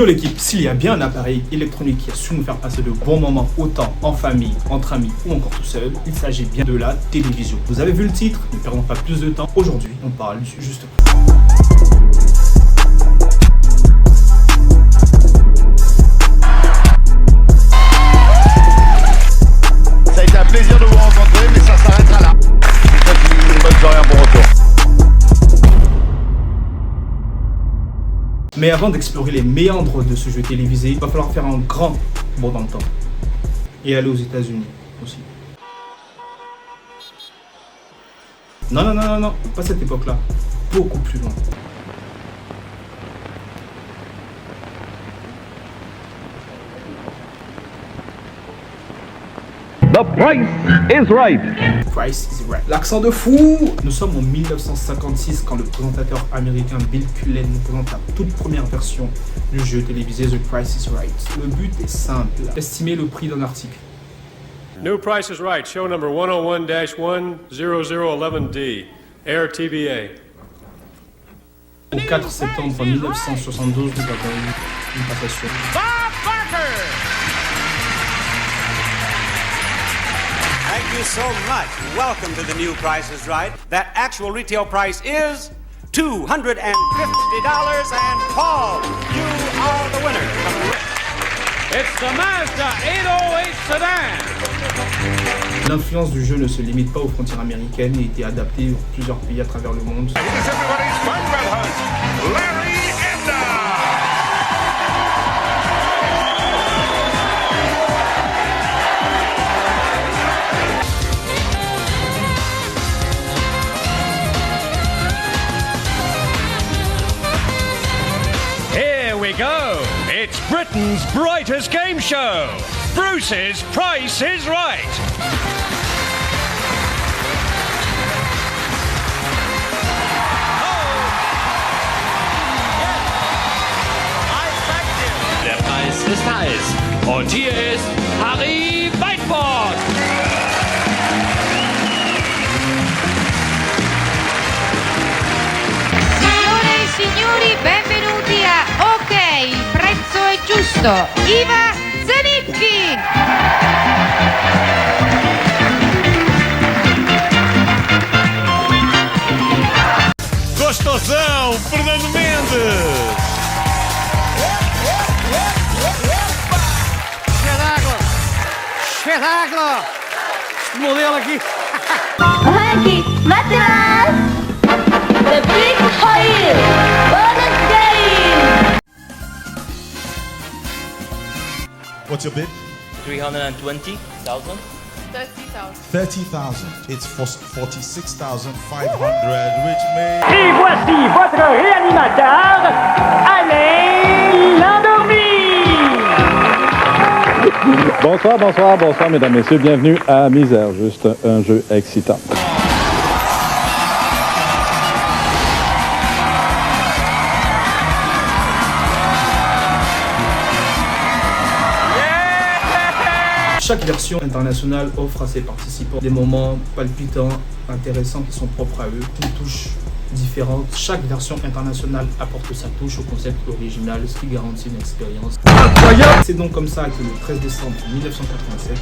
Yo l'équipe, s'il y a bien un appareil électronique qui a su nous faire passer de bons moments autant en famille, entre amis ou encore tout seul, il s'agit bien de la télévision. Vous avez vu le titre, ne perdons pas plus de temps. Aujourd'hui, on parle du juste prix. Ça a été un plaisir de vous rencontrer, mais ça s'arrêtera là. Je vous souhaite une bonne soirée, un bon retour. Mais avant d'explorer les méandres de ce jeu télévisé, il va falloir faire un grand bond dans le temps. Et aller aux États-Unis aussi. Non, pas cette époque-là. Beaucoup plus loin. The price is right. Price is right. L'accent de fou. Nous sommes en 1956 quand le présentateur américain Bill Cullen nous présente la toute première version du jeu télévisé The Price is Right. Le but est simple, estimer le prix d'un article. New Price is Right, show number 101-10011D, Air TBA. Au 4 septembre 1972, nous avons eu une passation. Bob Barker! Thank you so much. Welcome to the new Price is Right. That actual retail price is $250, and Paul, you are the winner. It's the Mazda 808 sedan. L'influence du jeu ne se limite pas aux frontières américaines et a été adaptée dans plusieurs pays à travers le monde. Here we go. It's Britain's brightest game show. Bruce's Price is Right. Der Preis ist heiß. Und hier ist Harry Weitbord. Signore e signori, benvenuti a OK, il prezzo è giusto. Iva Zanicchi. Gostosão, Fernando Mendes. Espetáculo! Este modelo aqui. Hanky, Materas! The Big Hole! Bonus game! What's your bid? 320,000. 30,000. It's for 46,500, which may... Et voici votre réanimateur, Alain Landormi. Bonsoir, mesdames, messieurs. Bienvenue à Misère, juste un jeu excitant. Chaque version internationale offre à ses participants des moments palpitants, intéressants qui sont propres à eux, une touche différente. Chaque version internationale apporte sa touche au concept original, ce qui garantit une expérience incroyable. C'est donc comme ça que le 13 décembre 1987,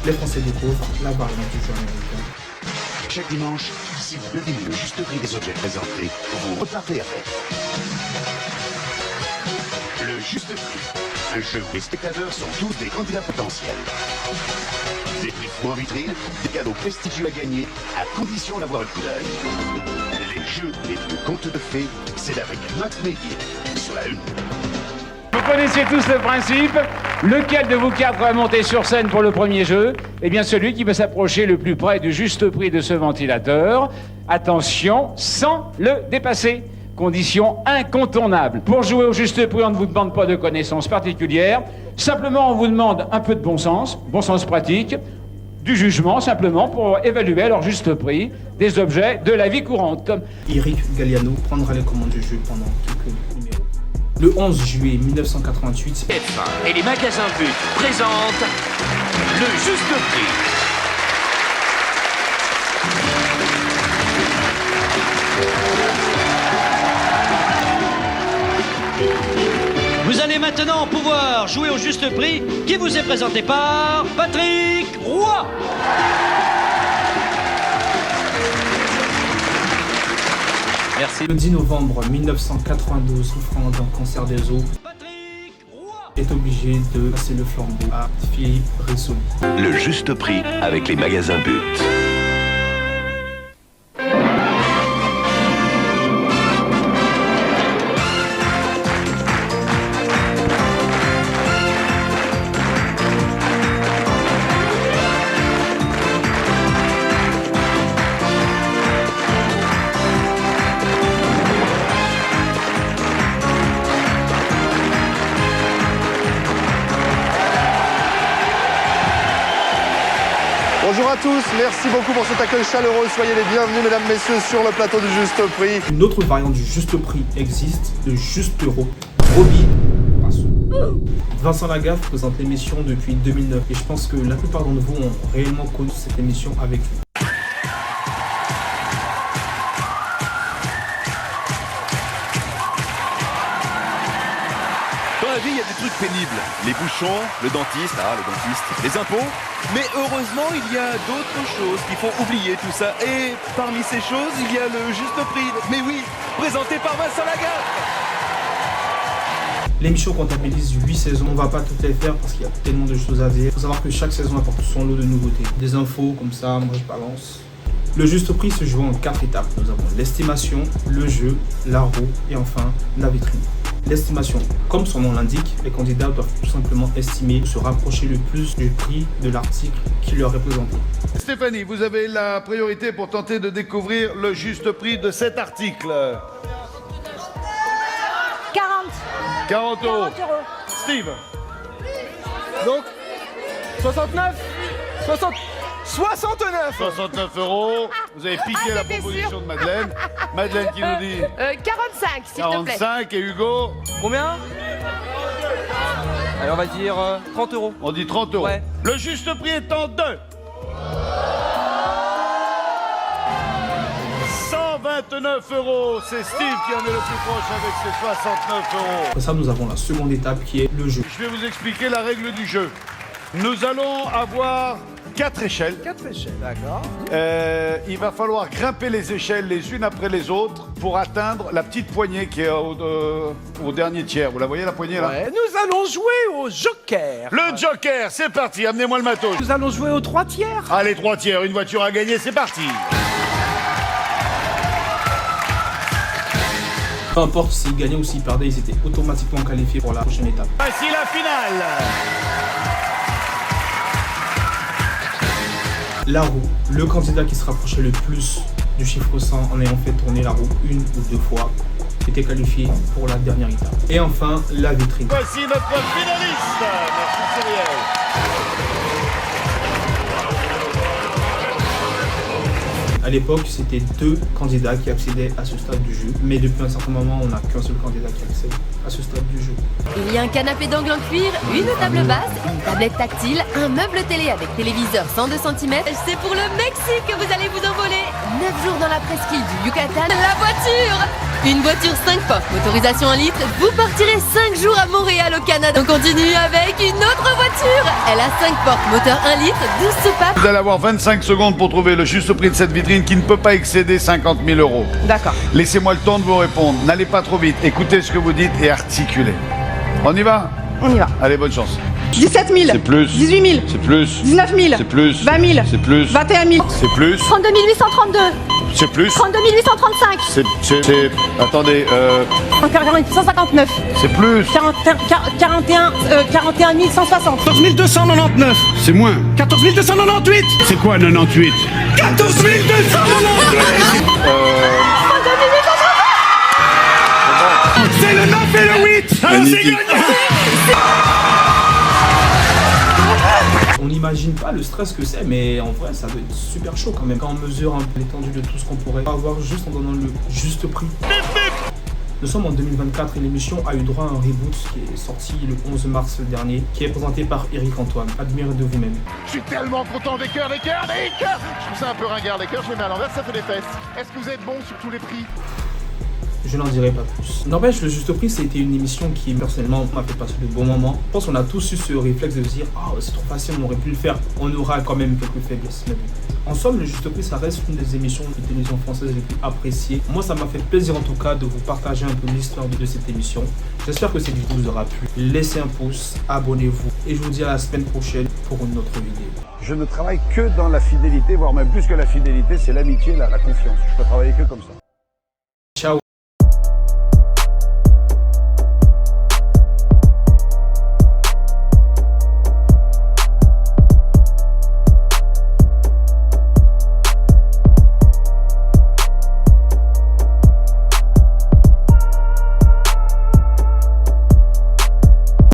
les Français découvrent la variante du jeu américain. Chaque dimanche, si vous devinez le juste prix des objets présentés, vous repartez avec. Le juste prix. Un jeu où les spectateurs sont tous des candidats potentiels. Des prix fous en vitrine, des cadeaux prestigieux à gagner, à condition d'avoir le coup d'œil. Les jeux les plus contes de fées, c'est avec Max Métier sur la une. Vous connaissez tous le principe. Lequel de vous quatre va monter sur scène pour le premier jeu? Eh bien, celui qui va s'approcher le plus près du juste prix de ce ventilateur. Attention, sans le dépasser. Condition incontournable. Pour jouer au juste prix, on ne vous demande pas de connaissances particulières. Simplement, on vous demande un peu de bon sens pratique, du jugement, simplement, pour évaluer leur juste prix des objets de la vie courante. Eric Galliano prendra les commandes du jeu pendant quelques numéros. Le 11 juillet 1988, Et les magasins But présentent le juste prix. Vous allez allez maintenant pouvoir jouer au juste prix qui vous est présenté par Patrick Roy. Merci. Le 10 novembre 1992, souffrant d'un cancer des os, est obligé de passer le flambeau à Philippe Rissoli. Le juste prix avec les magasins But. Bonjour à tous, merci beaucoup pour cet accueil chaleureux. Soyez les bienvenus, mesdames, messieurs, sur le plateau du Juste Prix. Une autre variante du Juste Prix existe, le Juste Euro. Roby, Vincent Lagaffe présente l'émission depuis 2009 et je pense que la plupart d'entre vous ont réellement connu cette émission avec lui. Dans la vie, il y a des trucs pénibles. Les bouchons, le dentiste, les impôts. Mais heureusement, il y a d'autres choses qui font oublier tout ça. Et parmi ces choses, il y a le Juste Prix. Mais oui, présenté par Vincent Lagaffe. L'émission comptabilise 8 saisons, on va pas toutes les faire parce qu'il y a tellement de choses à dire. Il faut savoir que chaque saison apporte son lot de nouveautés. Des infos comme ça, moi je balance. Le Juste Prix se joue en 4 étapes. Nous avons l'estimation, le jeu, la roue et enfin la vitrine. L'estimation, comme son nom l'indique, les candidats doivent tout simplement estimer ou se rapprocher le plus du prix de l'article qui leur est présenté. Stéphanie, vous avez la priorité pour tenter de découvrir le juste prix de cet article. 40 €. 40 €. Steve. Donc 69 69 €. Vous avez piqué la proposition de Madeleine. Madeleine qui nous dit 45, s'il te plaît. 45 et Hugo. Combien? Allez, on va dire 30 €. On dit 30 €. Ouais. Le juste prix étant de 129 €. C'est Steve qui en est le plus proche avec ses 69 €. Après ça, nous avons la seconde étape qui est le jeu. Je vais vous expliquer la règle du jeu. Nous allons avoir 4 échelles. 4 échelles, d'accord. Il va falloir grimper les échelles les unes après les autres pour atteindre la petite poignée qui est au dernier tiers. Vous la voyez, la poignée là? Ouais, nous allons jouer au joker. Le joker, c'est parti, amenez-moi le matos. Nous allons jouer aux 3 tiers. Allez, 3 tiers, une voiture à gagner, c'est parti. Peu importe s'ils gagnaient ou s'ils perdaient, ils étaient automatiquement qualifiés pour la prochaine étape. Voici la finale. La roue, le candidat qui se rapprochait le plus du chiffre 100 en ayant fait tourner la roue 1 ou 2 fois était qualifié pour la dernière étape. Et enfin, la vitrine. Voici notre finaliste. Merci Cyrielle. À l'époque, c'était 2 candidats qui accédaient à ce stade du jeu. Mais depuis un certain moment, on n'a qu'un seul candidat qui accède à ce stade du jeu. Il y a un canapé d'angle en cuir, une table basse, une tablette tactile, un meuble télé avec téléviseur 102 cm. C'est pour le Mexique que vous allez vous envoler. 9 jours dans la presqu'île du Yucatan. La voiture! Une voiture 5 portes, motorisation 1 litre. Vous partirez 5 jours à Montréal au Canada. On continue avec une autre voiture. Elle a 5 portes, moteur 1 litre, 12 soupapes. Vous allez avoir 25 secondes pour trouver le juste prix de cette vitrine qui ne peut pas excéder 50 000 €. D'accord. Laissez-moi le temps de vous répondre. N'allez pas trop vite. Écoutez ce que vous dites et articulez. On y va? On y va. Allez, bonne chance. 17 000. C'est plus. 18 000. C'est plus. 19 000. C'est plus. 20 000. C'est plus. 21 000. C'est plus. 32 832. C'est plus. 32 835. C'est... Attendez, 159. c'est plus. 41 160. 14 299. C'est moins. 14 298. C'est quoi 98? 14 298. C'est le 9 et le 8. Alors c'est gagné. On n'imagine pas le stress que c'est, mais en vrai, ça doit être super chaud quand même. Quand on mesure un peu l'étendue de tout ce qu'on pourrait avoir juste en donnant le juste prix. Nous sommes en 2024 et l'émission a eu droit à un reboot qui est sorti le 11 mars dernier, qui est présenté par Eric Antoine. Admirez de vous-même. Je suis tellement content des cœurs, des cœurs, des cœurs. Je trouve ça un peu ringard, les cœurs, je les mets à l'envers, ça fait des fesses. Est-ce que vous êtes bon sur tous les prix? je n'en dirai pas plus. N'empêche, le Juste Prix, c'était une émission qui, personnellement, m'a fait passer de bons moments. Je pense qu'on a tous eu ce réflexe de se dire « Ah, c'est trop facile, on aurait pu le faire. On aura quand même quelques faiblesses. » Mais bon. En somme, le Juste Prix, ça reste une des émissions de télévision française les plus appréciées. Moi, ça m'a fait plaisir en tout cas de vous partager un peu l'histoire de cette émission. J'espère que cette vidéo vous aura plu. Laissez un pouce, abonnez-vous et je vous dis à la semaine prochaine pour une autre vidéo. Je ne travaille que dans la fidélité, voire même plus que la fidélité, c'est l'amitié, la confiance. Je peux travailler que comme ça. Ciao.